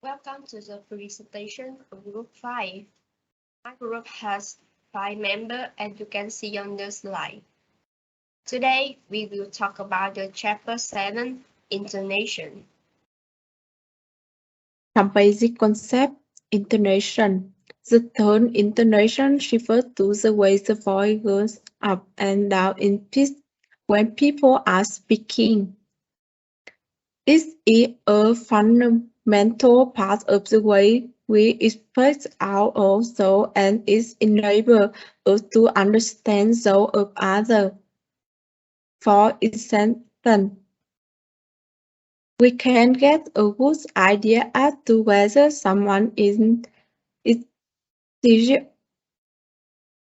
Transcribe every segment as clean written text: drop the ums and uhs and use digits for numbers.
Welcome to the presentation of Group 5. My group has 5 members as you can see on the slide. Today, we will talk about the Chapter 7, Intonation. Some basic concept: intonation. The term intonation refers to the way the voice goes up and down in pitch when people are speaking. It is a fundamental part of the way we express our thoughts and it enables us to understand those of others. For example, we can get a good idea as to whether someone is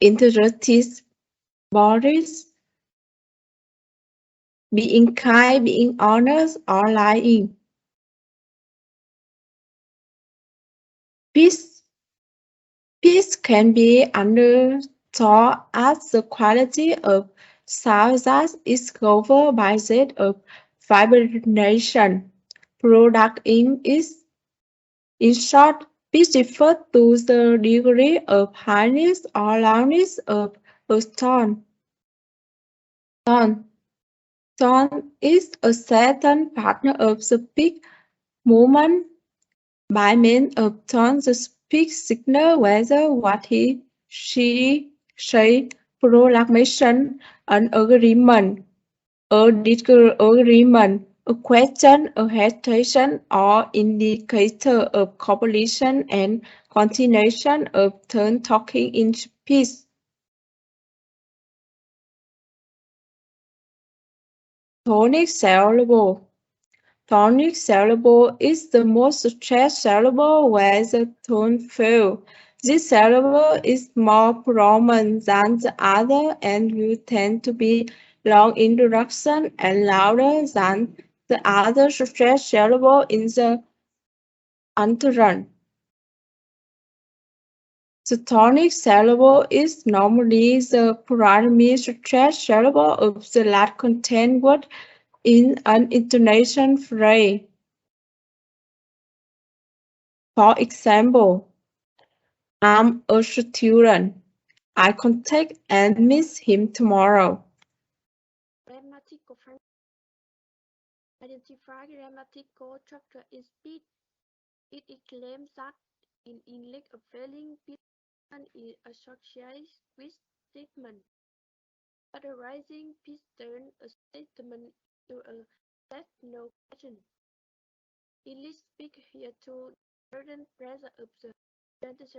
interested, bored, being kind, being honest, or lying. Peace can be understood as the quality of sound that is covered by that of vibration product in short, pitch refers to the degree of highness or loudness of a tone. Tone is a certain partner of the pitch movement. By means of tone, the speaker signals whether what he, she, say, proclamation, an agreement, a disagreement, a question, a hesitation, or indicator of cooperation and continuation of turn talking in speech. Tonic syllable. Tonic syllable is the most stressed syllable where the tone fails. This syllable is more prominent than the other and will tend to be long introduction and louder than the other stressed syllable in the utterance. The tonic syllable is normally the primary stressed syllable of the last contained word in an intonation phrase. For example, I'm a student. I contact and miss him tomorrow. Grammatical function. Identify grammatical structure in speech. It claims that in English a failing pattern is associated with statement. Characterizing pattern a statement to a set no question. English speak here to certain presence of the sentence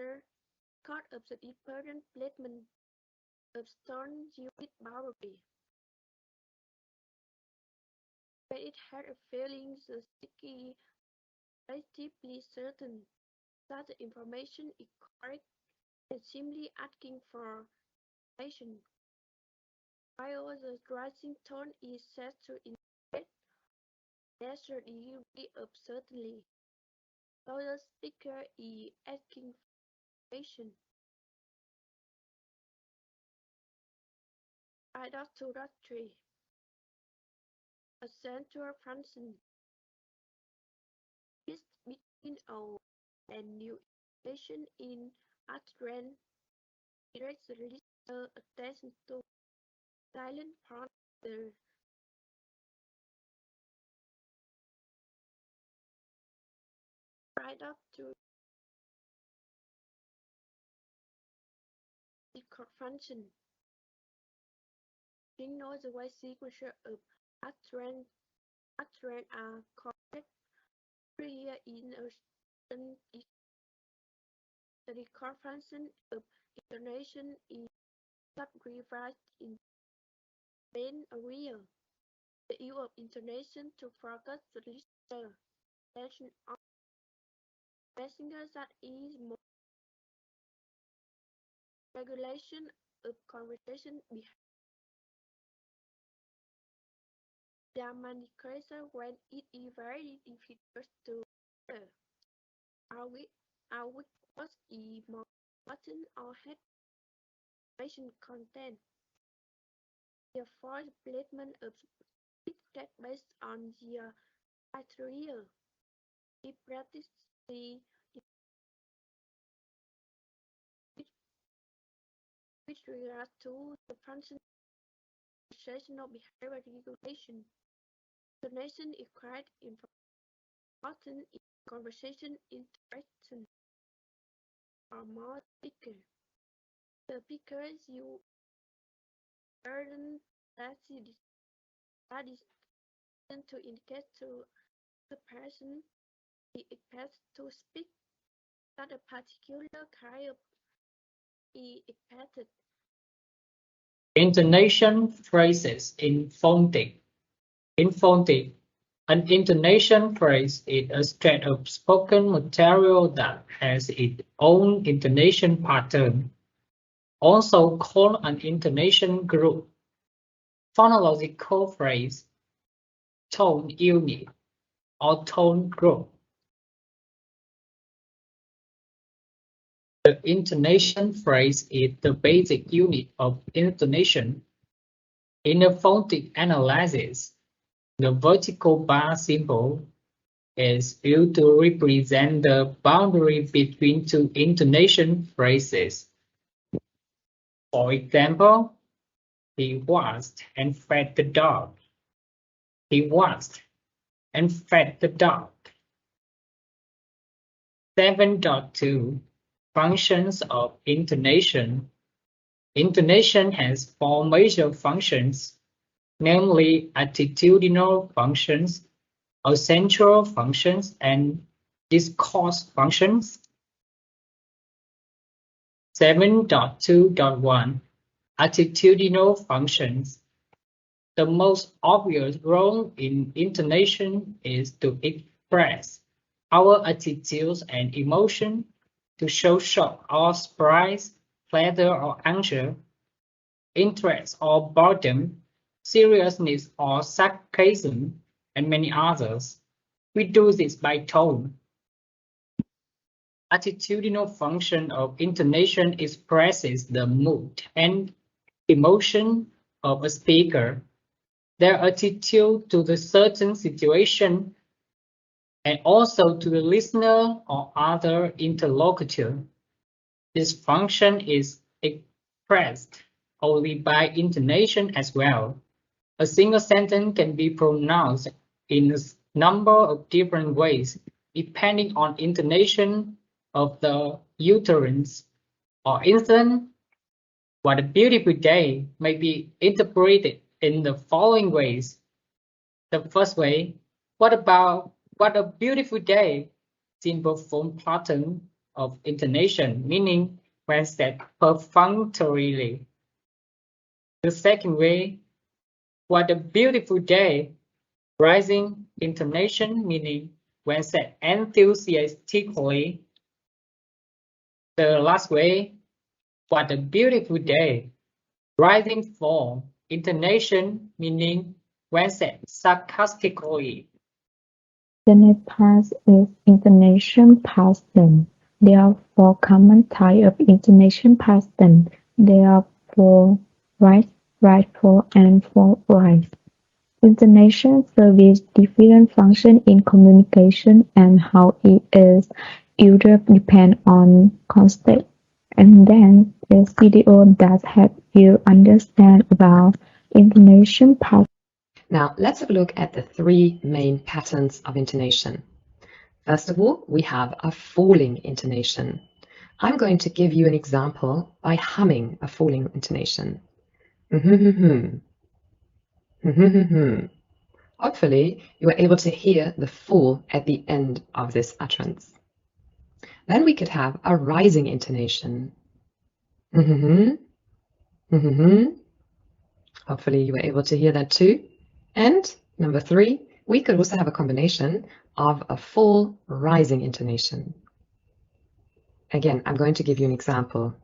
cause of the different placement of strong unit boundary. When it had a failing, the sticky relatively certain that the information is correct and simply asking for information, while the rising tone is set to indicate lesser degree of certainty, so the speaker is asking for information. Introductory. A central function is between old and new information in utterance directs the listener attention to silent part of the right up to the function. Ignore the way sequence of utterance are correct here in a the record function of intonation is subdivided in main area. The use of intonation to focus the listener attention on messages that is more regulation of conversation behavior. There are many cases when it is very difficult to hear. Our which was is more important or had information content. Therefore, the placement of speech that based on the criteria. If practice the with regard to the function of conversational behavior regulation. Intonation is quite important in conversation interaction or more speaker. The speakers use certain that is to indicate to the person he expects to speak that a particular kind of is expected. Intonation phrases in phonetics. In phonetics, an intonation phrase is a stretch of spoken material that has its own intonation pattern, also called an intonation group. Phonological phrase, tone unit, or tone group. The intonation phrase is the basic unit of intonation. In a phonetic analysis, the vertical bar symbol is used to represent the boundary between two intonation phrases. For example, he watched and fed the dog. He watched and fed the dog. 7.2 Functions of intonation. Intonation has four major functions, namely attitudinal functions, accentual functions, and discourse functions. 7.2.1 Attitudinal functions. The most obvious role in intonation is to express our attitudes and emotion, to show shock or surprise, pleasure or anger, interest or boredom, seriousness or sarcasm, and many others. We do this by tone. Attitudinal function of intonation expresses the mood and emotion of a speaker, their attitude to the certain situation, and also to the listener or other interlocutor. This function is expressed only by intonation as well. A single sentence can be pronounced in a number of different ways, depending on intonation of the utterance. For instance, "What a beautiful day" may be interpreted in the following ways. The first way, what a beautiful day, simple form pattern of intonation, meaning when said perfunctorily. The second way, what a beautiful day, rising intonation, meaning when said enthusiastically. The last way, what a beautiful day, rising form intonation, meaning when said sarcastically. The next part is intonation pattern. There are four common types of intonation pattern. There are for right, rightful, and for right. Intonation serves different functions in communication, and how it is used depends on context. And then this video does help you understand about intonation pattern. Now, let's have a look at the three main patterns of intonation. First of all, we have a falling intonation. I'm going to give you an example by humming a falling intonation. Hopefully, you are able to hear the fall at the end of this utterance. Then we could have a rising intonation. Hopefully, you were able to hear that too. And number three, we could also have a combination of a full rising intonation. Again, I'm going to give you an example.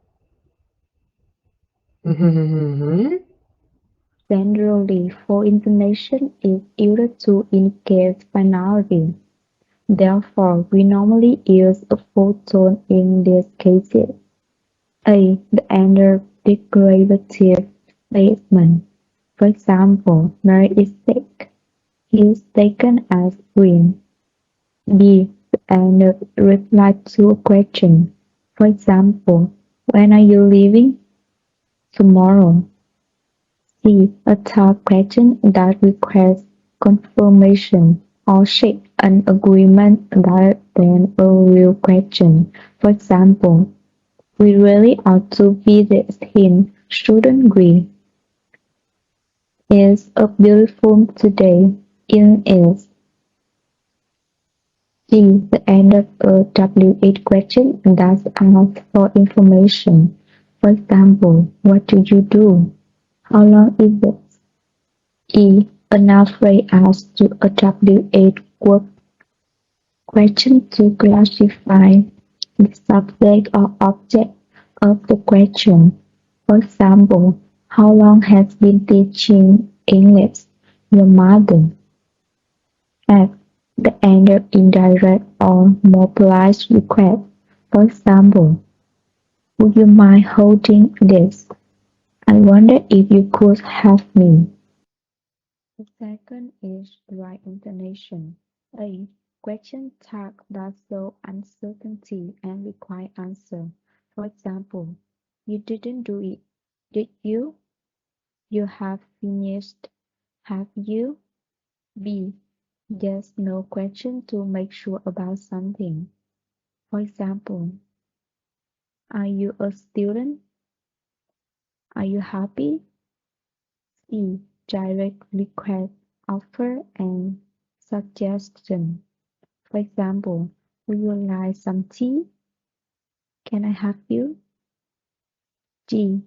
Generally, full intonation is used to indicate finality. Therefore, we normally use a full tone in these cases. A. The end declarative statement. For example, Mary is sick. He is taken as green. B. and reply to a question. For example, when are you leaving? Tomorrow. C. A tough question that requires confirmation or shape an agreement rather than a real question. For example, we really ought to visit him, shouldn't we? Is a beautiful today, isn't it? D. The end of a W-8 question that asks for information. For example, what do you do? How long is it? E. An phrase asks to a W-8 work question to classify the subject or object of the question. For example, how long has been teaching English? Your mother. F. The end of indirect or mobilized request. For example, would you mind holding this? I wonder if you could help me. The second is right intonation. A. Question tag that show uncertainty and require answer. For example, you didn't do it, did you? You have finished, have you? B. Yes, no question to make sure about something. For example, are you a student? Are you happy? C. Direct request, offer, and suggestion. For example, would you like some tea? Can I help you? D.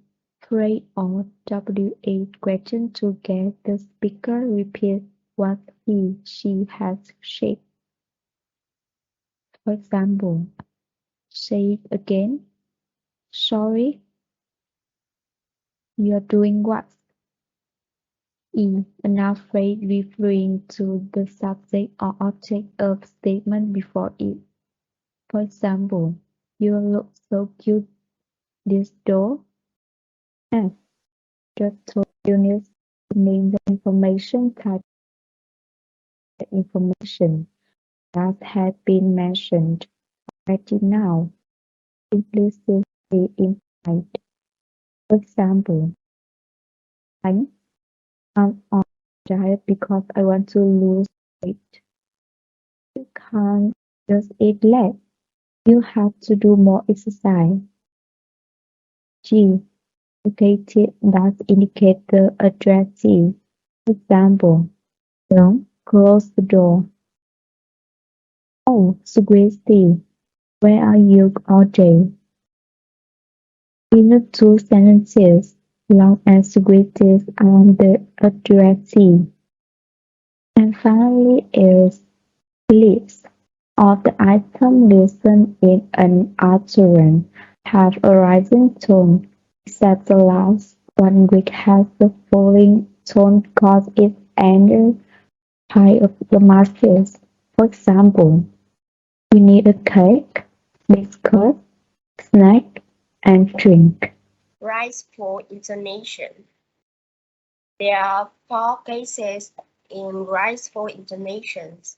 Phrase or W-8 question to get the speaker repeat what she has said. For example, say it again. Sorry, you're doing what? E. An phrase referring to the subject or object of statement before it. For example, you look so cute this door. F. Just told units to name the information type the information that has been mentioned already now. Implicitly implied. For example, I'm on diet because I want to lose weight. You can't just eat less. You have to do more exercise. G. Located that indicate the addressee. For example, don't close the door. Oh, suggestive. Where are you all day? In the two sentences, long and suggestive are the addressee. And finally is list of the item listed in an utterance have a rising tone, except the last one which has the falling tone because it enters high of the masses. For example, you need a cake, biscuit, snack, and drink. Rise for intonation. There are 4 cases in rise for intonations.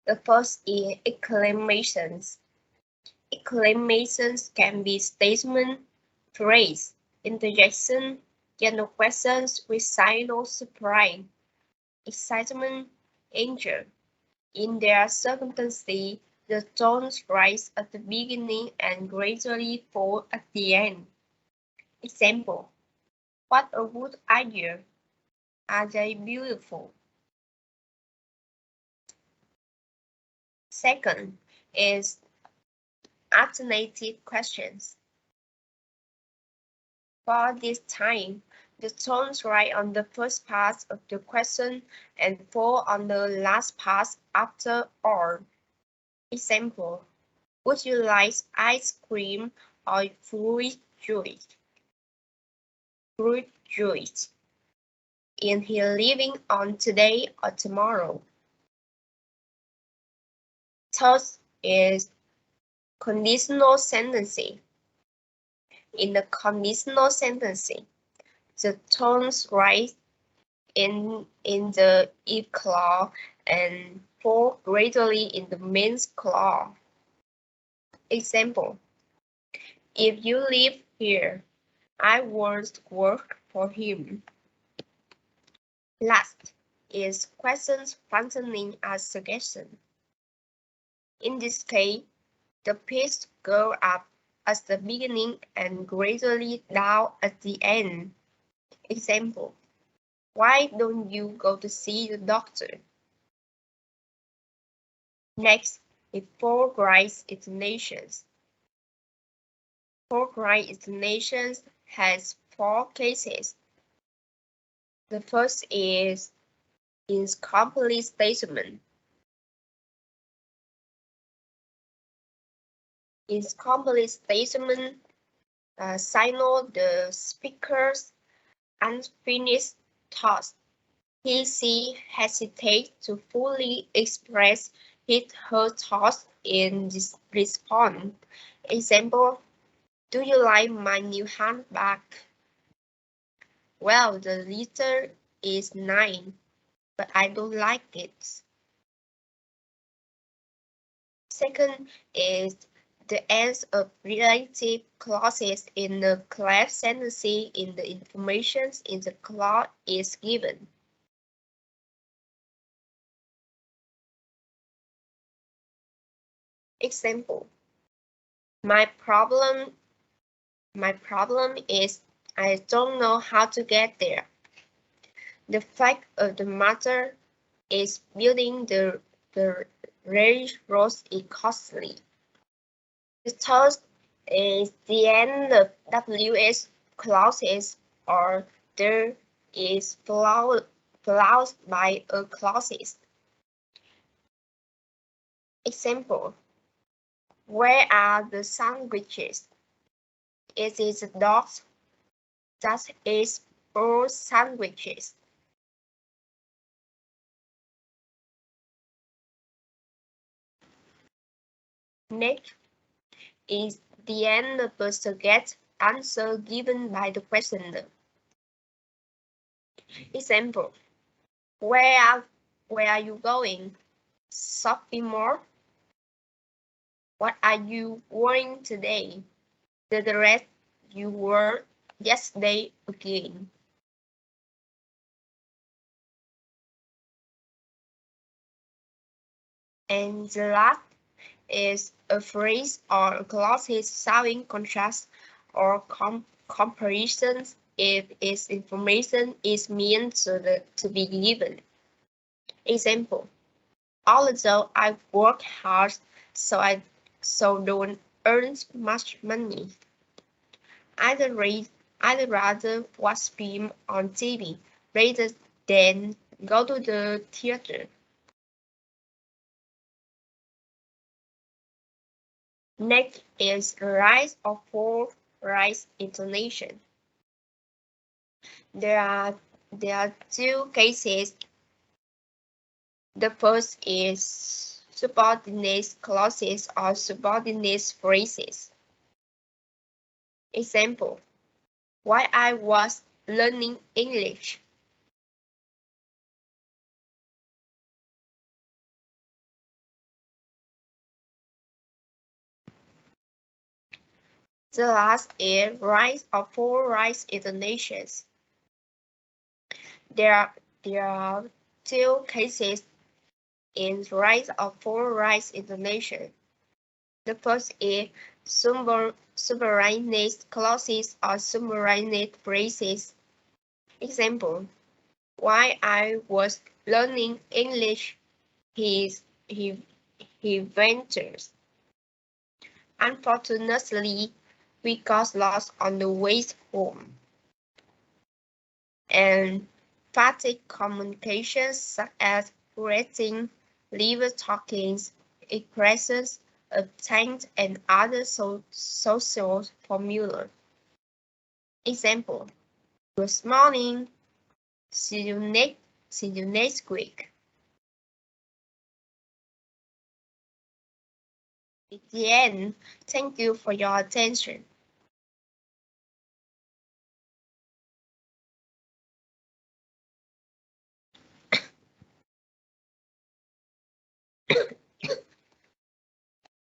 The first is exclamations. Exclamations can be statement, phrase, interjection, general questions with signal surprise, excitement, anger. In their circumstances, the tones rise at the beginning and gradually fall at the end. Example: what a good idea! Are they beautiful? Second is alternative questions. For this time, the tones rise on the first part of the question and fall on the last part after all. Example: would you like ice cream or fruit juice? Fruit juice. Is he leaving on today or tomorrow? Third is conditional sentencing. In the conditional sentencing, the tones rise in the if clause and fall gradually in the main clause. Example: if you live here, I won't work for him. Last is questions functioning as suggestion. In this case, the pitch goes up at the beginning and gradually down at the end. Example: why don't you go to see the doctor? Next is forthright intonations. Forthright intonations has 4 cases. The first is incomplete statement. Incomplete statement signal the speaker's unfinished thoughts. He/she hesitates to fully express his/her thoughts in this response. Example: do you like my new handbag? Well, the letter is 9, but I don't like it. Second is the ends of relative clauses in the class sentence in the information in the clause is given. Example: my problem is I don't know how to get there. The fact of the matter is building the railroad is costly. The third is the end of WS clauses or there is followed by a clauses. Example: where are the sandwiches? It is a dog that eats all sandwiches. Next is the end of the subject answer given by the questioner. Example: where are you going? Shopping mall. What are you wearing today? The dress you wore yesterday again. And the last is a phrase or a clause showing contrast or comparisons if its information is meant to be given. Example: although I work hard, so don't earn much money. I'd rather watch film on TV rather than go to the theater. Next is right or forthright intonation. There are 2 cases. The first is subordinate clauses or subordinate phrases. Example: while I was learning English. The last is right or forthright intonations. There are 2 cases in right or forthright intonation. The first is subordinate clauses or subordinate phrases. Example: while I was learning English, he ventures. Unfortunately, we got lost on the way home. And emphatic communications such as greeting, liver talkings, expressions of thanks, and other social formula. Example: good morning. See you next week. At the end, thank you for your attention.